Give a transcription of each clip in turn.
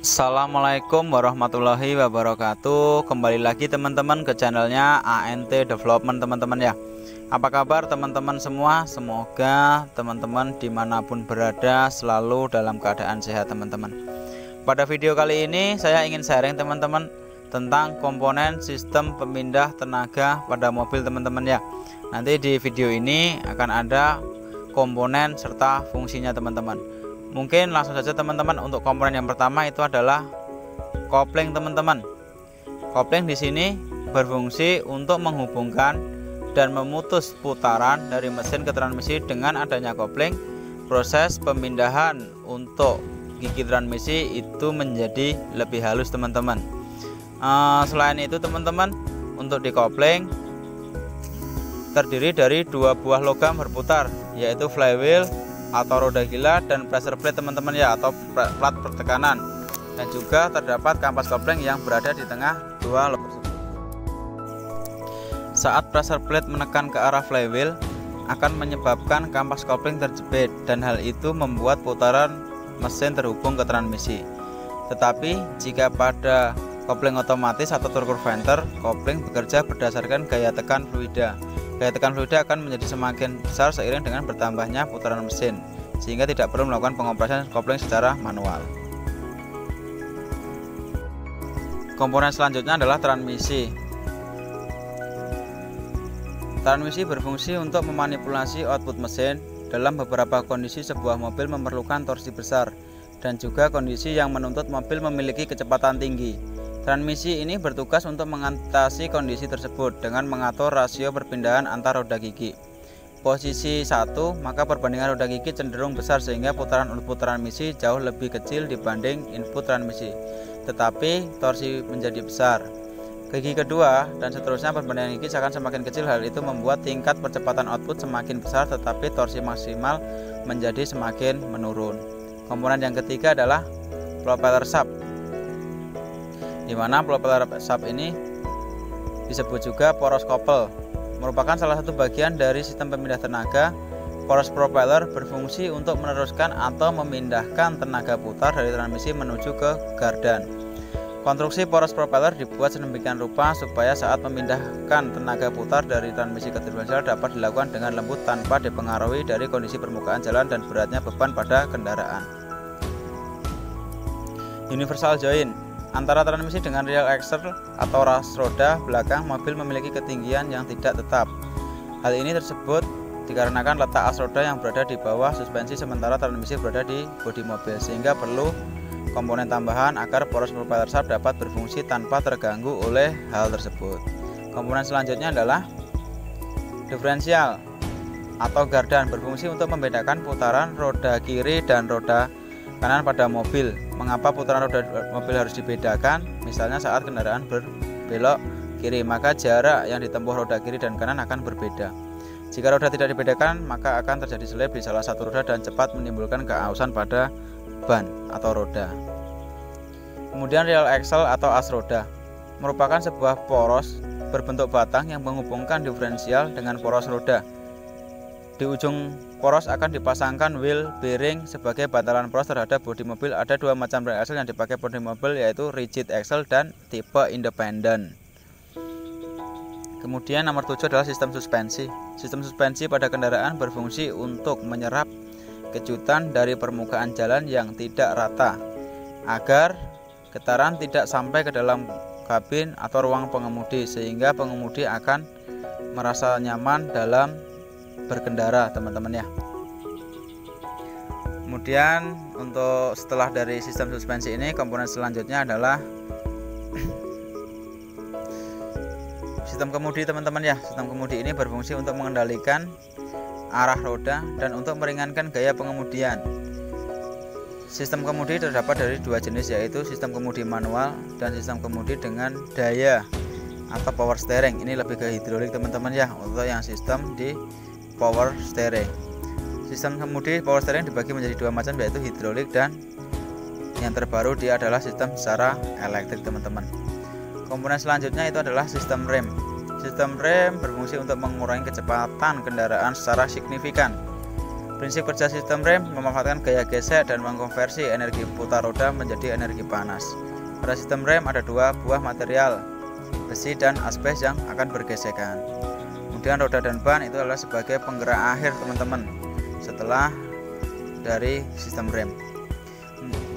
Assalamualaikum warahmatullahi wabarakatuh. Kembali lagi teman-teman ke channelnya ANT Development teman-teman ya. Apa kabar teman-teman semua? Semoga teman-teman dimanapun berada selalu dalam keadaan sehat teman-teman. Pada video kali ini saya ingin sharing teman-teman tentang komponen sistem pemindah tenaga pada mobil teman-teman ya. Nanti di video ini akan ada komponen serta fungsinya teman-teman. Mungkin langsung saja teman-teman, untuk komponen yang pertama itu adalah kopling teman-teman. Kopling di sini berfungsi untuk menghubungkan dan memutus putaran dari mesin ke transmisi. Dengan adanya kopling, proses pemindahan untuk gigi transmisi itu menjadi lebih halus teman-teman. Selain itu teman-teman, untuk di kopling terdiri dari dua buah logam berputar, yaitu flywheel atau roda gila dan pressure plate teman-teman ya, atau plat pertekanan, dan juga terdapat kampas kopling yang berada di tengah dua logam tersebut. Saat pressure plate menekan ke arah flywheel akan menyebabkan kampas kopling terjepit, dan hal itu membuat putaran mesin terhubung ke transmisi. Tetapi jika pada kopling otomatis atau torque converter, kopling bekerja berdasarkan gaya tekan fluida. Gaya tekan fluida akan menjadi semakin besar seiring dengan bertambahnya putaran mesin, sehingga tidak perlu melakukan pengoperasian kopling secara manual. Komponen selanjutnya adalah transmisi. Transmisi berfungsi untuk memanipulasi output mesin. Dalam beberapa kondisi sebuah mobil memerlukan torsi besar, dan juga kondisi yang menuntut mobil memiliki kecepatan tinggi. Transmisi ini bertugas untuk mengatasi kondisi tersebut dengan mengatur rasio perpindahan antar roda gigi. Posisi 1, maka perbandingan roda gigi cenderung besar sehingga putaran output transmisi jauh lebih kecil dibanding input transmisi, tetapi torsi menjadi besar. Gigi kedua dan seterusnya, perbandingan gigi akan semakin kecil. Hal itu membuat tingkat percepatan output semakin besar, tetapi torsi maksimal menjadi semakin menurun. Komponen yang ketiga adalah propeller shaft, di mana propeller shaft ini disebut juga poros couple, merupakan salah satu bagian dari sistem pemindah tenaga. Poros propeller berfungsi untuk meneruskan atau memindahkan tenaga putar dari transmisi menuju ke gardan. Konstruksi poros propeller dibuat sedemikian rupa supaya saat memindahkan tenaga putar dari transmisi ke diferensial dapat dilakukan dengan lembut tanpa dipengaruhi dari kondisi permukaan jalan dan beratnya beban pada kendaraan. Universal joint antara transmisi dengan rear axle atau ras roda belakang mobil memiliki ketinggian yang tidak tetap. Hal ini tersebut dikarenakan letak as roda yang berada di bawah suspensi sementara transmisi berada di bodi mobil, sehingga perlu komponen tambahan agar poros propeller shaft dapat berfungsi tanpa terganggu oleh hal tersebut. Komponen selanjutnya adalah diferensial atau gardan, berfungsi untuk membedakan putaran roda kiri dan roda kanan pada mobil. Mengapa putaran roda mobil harus dibedakan? Misalnya saat kendaraan berbelok kiri, maka jarak yang ditempuh roda kiri dan kanan akan berbeda. Jika roda tidak dibedakan, maka akan terjadi selip di salah satu roda dan cepat menimbulkan keausan pada ban atau roda. Kemudian rear axle atau as roda merupakan sebuah poros berbentuk batang yang menghubungkan diferensial dengan poros roda. Di ujung poros akan dipasangkan wheel bearing sebagai bantalan poros terhadap bodi mobil. Ada dua macam rear axle yang dipakai bodi mobil, yaitu rigid axle dan tipe independen. Kemudian nomor 7 adalah sistem suspensi. Sistem suspensi pada kendaraan berfungsi untuk menyerap kejutan dari permukaan jalan yang tidak rata agar getaran tidak sampai ke dalam kabin atau ruang pengemudi, sehingga pengemudi akan merasa nyaman dalam berkendara teman-teman ya. Kemudian untuk setelah dari sistem suspensi ini, komponen selanjutnya adalah sistem kemudi teman-teman ya. Sistem kemudi ini berfungsi untuk mengendalikan arah roda dan untuk meringankan gaya pengemudian. Sistem kemudi terdapat dari dua jenis, yaitu sistem kemudi manual dan sistem kemudi dengan daya atau power steering. Ini lebih ke hidrolik teman-teman ya, untuk yang sistem di power steering. Sistem kemudi power steering dibagi menjadi dua macam, yaitu hidrolik dan yang terbaru dia adalah sistem secara elektrik teman-teman. Komponen selanjutnya itu adalah sistem rem. Sistem rem berfungsi untuk mengurangi kecepatan kendaraan secara signifikan. Prinsip kerja sistem rem memanfaatkan gaya gesek dan mengkonversi energi putar roda menjadi energi panas. Pada sistem rem ada dua buah material, besi dan asbes yang akan bergesekan. Kemudian roda dan ban itu adalah sebagai penggerak akhir teman-teman setelah dari sistem rem.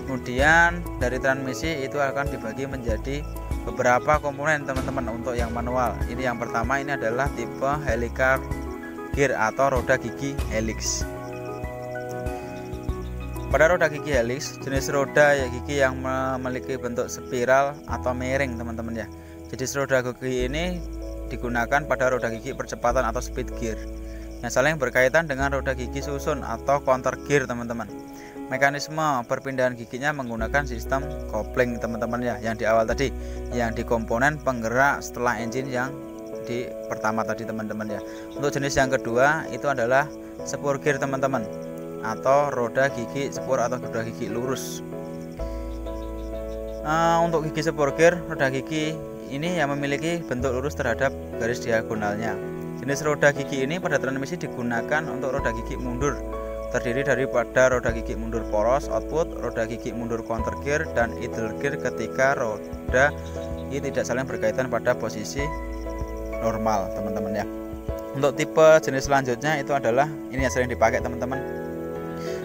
Kemudian dari transmisi itu akan dibagi menjadi beberapa komponen teman-teman. Untuk yang manual, ini yang pertama ini adalah tipe helical gear atau roda gigi helix. Pada roda gigi helix, jenis roda gigi yang memiliki bentuk spiral atau miring teman-teman ya. Jenis roda gigi ini digunakan pada roda gigi percepatan atau speed gear yang saling berkaitan dengan roda gigi susun atau counter gear teman-teman. Mekanisme perpindahan giginya menggunakan sistem kopling teman-teman ya, yang di awal tadi, yang di komponen penggerak setelah engine yang di pertama tadi teman-teman ya. Untuk jenis yang kedua itu adalah spur gear teman-teman, atau roda gigi spur atau roda gigi lurus. Untuk gigi spur gear, roda gigi ini yang memiliki bentuk lurus terhadap garis diagonalnya. Jenis roda gigi ini pada transmisi digunakan untuk roda gigi mundur, terdiri daripada roda gigi mundur poros output, roda gigi mundur counter gear, dan idle gear ketika roda ini tidak saling berkaitan pada posisi normal teman-teman ya. Untuk tipe jenis selanjutnya itu adalah ini yang sering dipakai teman-teman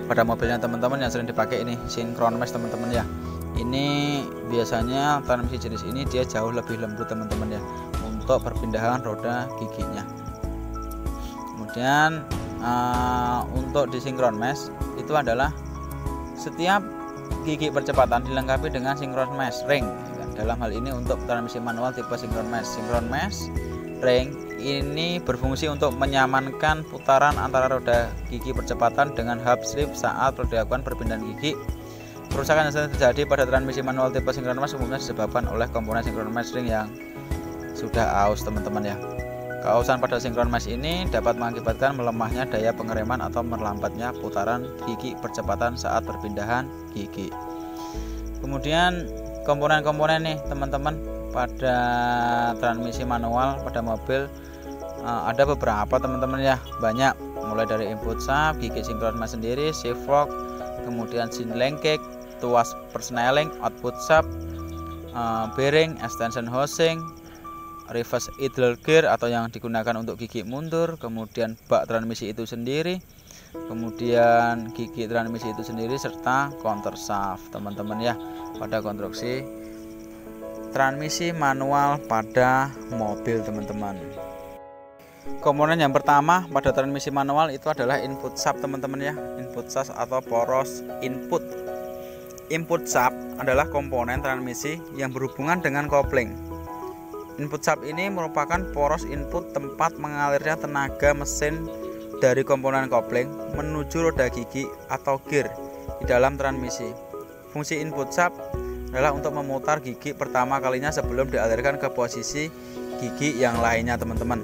pada mobilnya teman-teman, yang sering dipakai ini synchron mesh teman-teman ya. Ini biasanya transmisi jenis ini dia jauh lebih lembut teman-teman ya untuk perpindahan roda giginya. Kemudian untuk di synchron mesh itu adalah setiap gigi percepatan dilengkapi dengan synchron mesh ring. Dalam hal ini untuk transmisi manual tipe synchron mesh ring ini berfungsi untuk menyamankan putaran antara roda gigi percepatan dengan hub slip saat dilakukan perpindahan gigi. Kerusakan yang sering terjadi pada transmisi manual tipe synchron mesh umumnya disebabkan oleh komponen synchron mesh ring yang sudah aus teman-teman ya. Keausan pada synchron mesh ini dapat mengakibatkan melemahnya daya pengereman atau melambatnya putaran gigi percepatan saat perpindahan gigi. Kemudian komponen-komponen nih teman-teman pada transmisi manual pada mobil ada beberapa teman-teman ya, banyak, mulai dari input shaft, gigi synchron mesh sendiri, shift fork, kemudian sin lengkek, tuas persneling, output shaft, bearing, extension housing, reverse idle gear atau yang digunakan untuk gigi mundur, kemudian bak transmisi itu sendiri, kemudian gigi transmisi itu sendiri, serta counter shaft teman-teman ya pada konstruksi transmisi manual pada mobil teman-teman. Komponen yang pertama pada transmisi manual itu adalah input shaft teman-teman ya. Input shaft atau poros input. Input shaft adalah komponen transmisi yang berhubungan dengan kopling. Input shaft ini merupakan poros input tempat mengalirnya tenaga mesin dari komponen kopling menuju roda gigi atau gear di dalam transmisi. Fungsi input shaft adalah untuk memutar gigi pertama kalinya sebelum dialirkan ke posisi gigi yang lainnya teman-teman.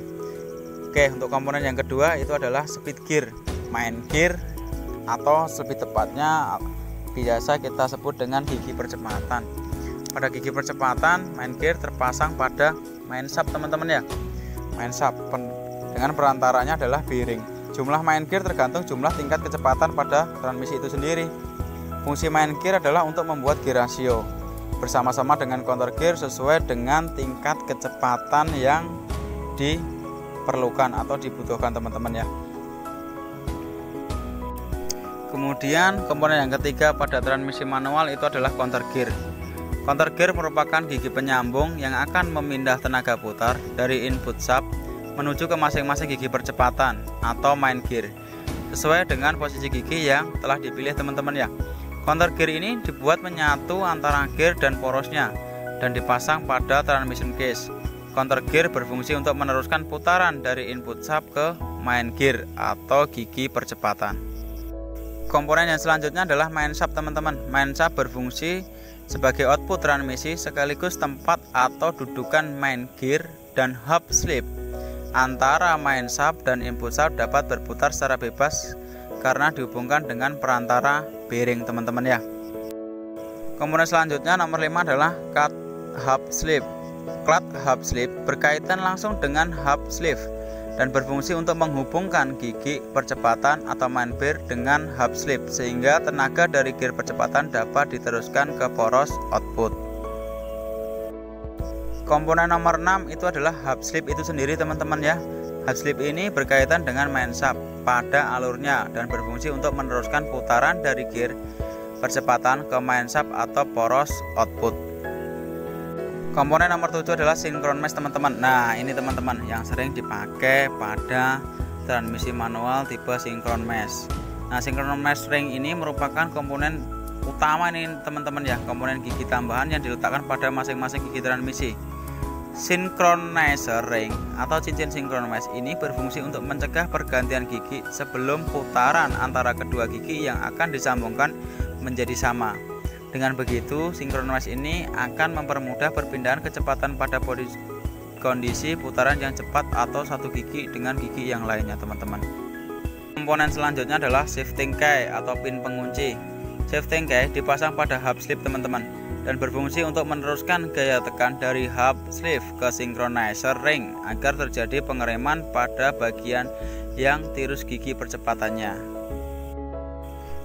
Oke, untuk komponen yang kedua itu adalah speed gear, main gear, atau lebih tepatnya biasa kita sebut dengan gigi percepatan. Pada gigi percepatan, main gear terpasang pada main shaft teman-teman ya. Main shaft dengan perantaranya adalah bearing. Jumlah main gear tergantung jumlah tingkat kecepatan pada transmisi itu sendiri. Fungsi main gear adalah untuk membuat gear ratio bersama-sama dengan counter gear sesuai dengan tingkat kecepatan yang diperlukan atau dibutuhkan teman-teman ya. Kemudian komponen yang ketiga pada transmisi manual itu adalah counter gear. Counter gear merupakan gigi penyambung yang akan memindah tenaga putar dari input shaft menuju ke masing-masing gigi percepatan atau main gear sesuai dengan posisi gigi yang telah dipilih teman-teman ya. Counter gear ini dibuat menyatu antara gear dan porosnya dan dipasang pada transmission case. Counter gear berfungsi untuk meneruskan putaran dari input shaft ke main gear atau gigi percepatan. Komponen yang selanjutnya adalah main shaft teman-teman. Main shaft berfungsi sebagai output transmisi sekaligus tempat atau dudukan main gear dan hub slip. Antara main shaft dan input shaft dapat berputar secara bebas karena dihubungkan dengan perantara bearing teman-teman ya. Komponen selanjutnya nomor 5 adalah cut hub slip. Cut hub slip berkaitan langsung dengan hub sleeve dan berfungsi untuk menghubungkan gigi percepatan atau main gear dengan hub slip sehingga tenaga dari gear percepatan dapat diteruskan ke poros output. Komponen nomor 6 itu adalah hub slip itu sendiri teman-teman ya. Hub slip ini berkaitan dengan main shaft pada alurnya dan berfungsi untuk meneruskan putaran dari gear percepatan ke main shaft atau poros output. Komponen nomor 7 adalah synchron mesh teman-teman. Nah ini teman-teman yang sering dipakai pada transmisi manual tipe synchron mesh. Nah synchron mesh ring ini merupakan komponen utama ini teman-teman ya, komponen gigi tambahan yang diletakkan pada masing-masing gigi transmisi. Synchronizer ring atau cincin synchron mesh ini berfungsi untuk mencegah pergantian gigi sebelum putaran antara kedua gigi yang akan disambungkan menjadi sama. Dengan begitu, synchron mesh ini akan mempermudah perpindahan kecepatan pada kondisi putaran yang cepat atau satu gigi dengan gigi yang lainnya teman-teman. Komponen selanjutnya adalah shifting key atau pin pengunci. Shifting key dipasang pada hub slip teman-teman dan berfungsi untuk meneruskan gaya tekan dari hub slip ke synchronizer ring agar terjadi pengereman pada bagian yang tirus gigi percepatannya.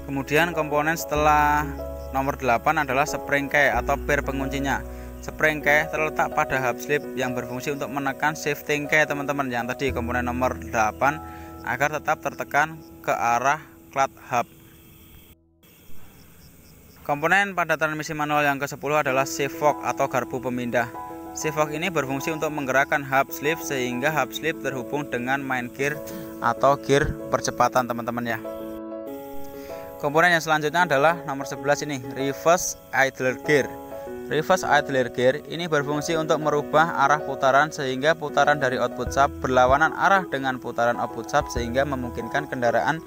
Kemudian komponen setelah nomor 8 adalah spring key atau pair penguncinya. Spring key terletak pada hub slip yang berfungsi untuk menekan shifting key teman-teman yang tadi komponen nomor 8 agar tetap tertekan ke arah clamp hub. Komponen pada transmisi manual yang ke-10 adalah shift fork atau garpu pemindah. Shift fork ini berfungsi untuk menggerakkan hub slip sehingga hub slip terhubung dengan main gear atau gear percepatan teman-teman ya. Komponen yang selanjutnya adalah nomor 11 ini, reverse idler gear. Reverse idler gear ini berfungsi untuk merubah arah putaran sehingga putaran dari output shaft berlawanan arah dengan putaran output shaft sehingga memungkinkan kendaraan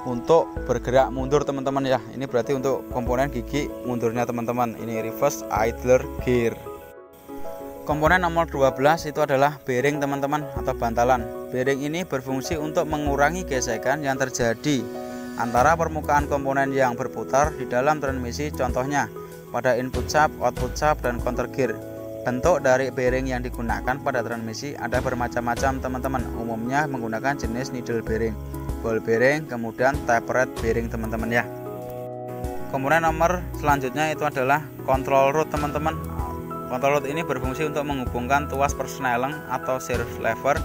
untuk bergerak mundur teman-teman ya. Ini berarti untuk komponen gigi mundurnya teman-teman. Ini reverse idler gear. Komponen nomor 12 itu adalah bearing teman-teman atau bantalan. Bearing ini berfungsi untuk mengurangi gesekan yang terjadi antara permukaan komponen yang berputar di dalam transmisi, contohnya pada input shaft, output shaft, dan counter gear. Bentuk dari bearing yang digunakan pada transmisi ada bermacam-macam teman-teman. Umumnya menggunakan jenis needle bearing, ball bearing, kemudian tapered bearing teman-teman ya. Komponen nomor selanjutnya itu adalah control rod teman-teman. Control rod ini berfungsi untuk menghubungkan tuas persneleng atau serve lever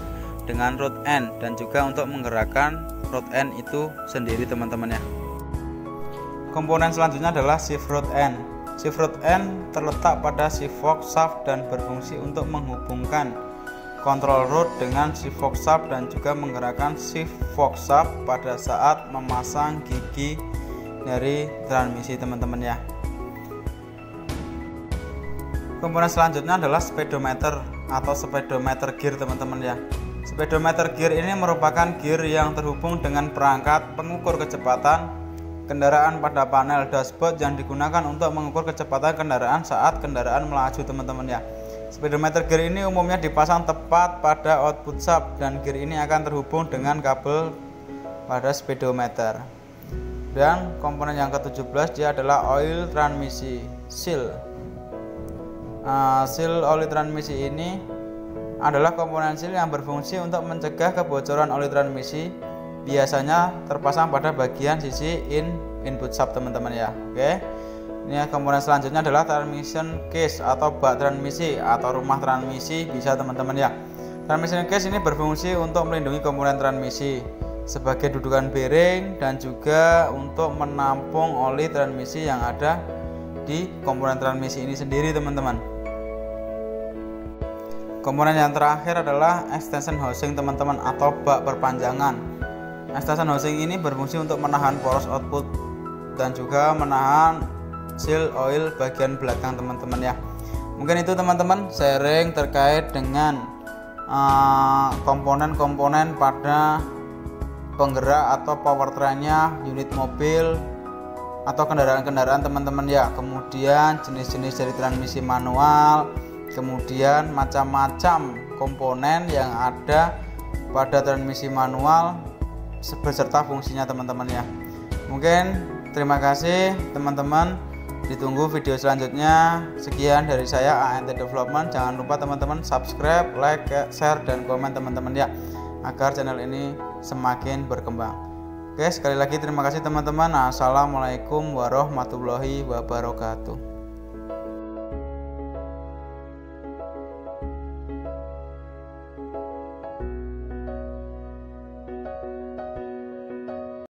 dengan rod end dan juga untuk menggerakkan rod end itu sendiri teman-teman ya. Komponen selanjutnya adalah shift rod end. Shift rod end terletak pada shift fork shaft dan berfungsi untuk menghubungkan control rod dengan shift fork shaft dan juga menggerakkan shift fork shaft pada saat memasang gigi dari transmisi teman-teman ya. Komponen selanjutnya adalah speedometer atau speedometer gear teman-teman ya. Speedometer gear ini merupakan gear yang terhubung dengan perangkat pengukur kecepatan kendaraan pada panel dashboard yang digunakan untuk mengukur kecepatan kendaraan saat kendaraan melaju teman-teman ya. Speedometer gear ini umumnya dipasang tepat pada output shaft dan gear ini akan terhubung dengan kabel pada speedometer. Dan komponen yang ke-17 dia adalah oil transmisi seal. Seal oli transmisi ini adalah komponen seal yang berfungsi untuk mencegah kebocoran oli transmisi, biasanya terpasang pada bagian sisi input shaft teman-teman ya. Oke. Ini komponen selanjutnya adalah transmission case atau bak transmisi atau rumah transmisi bisa teman-teman ya. Transmission case ini berfungsi untuk melindungi komponen transmisi sebagai dudukan bearing dan juga untuk menampung oli transmisi yang ada di komponen transmisi ini sendiri teman-teman. Komponen yang terakhir adalah extension housing teman-teman atau bak perpanjangan. Extension housing ini berfungsi untuk menahan poros output dan juga menahan seal oil bagian belakang teman-teman ya. Mungkin itu teman-teman sharing terkait dengan komponen-komponen pada penggerak atau powertrainnya unit mobil atau kendaraan-kendaraan teman-teman ya. Kemudian jenis-jenis dari transmisi manual, kemudian macam-macam komponen yang ada pada transmisi manual beserta fungsinya teman-teman ya. Mungkin terima kasih teman-teman, ditunggu video selanjutnya. Sekian dari saya ANT Development. Jangan lupa teman-teman subscribe, like, share, dan komen teman-teman ya. agar channel ini semakin berkembang. Oke, sekali lagi terima kasih teman-teman. Assalamualaikum warahmatullahi wabarakatuh.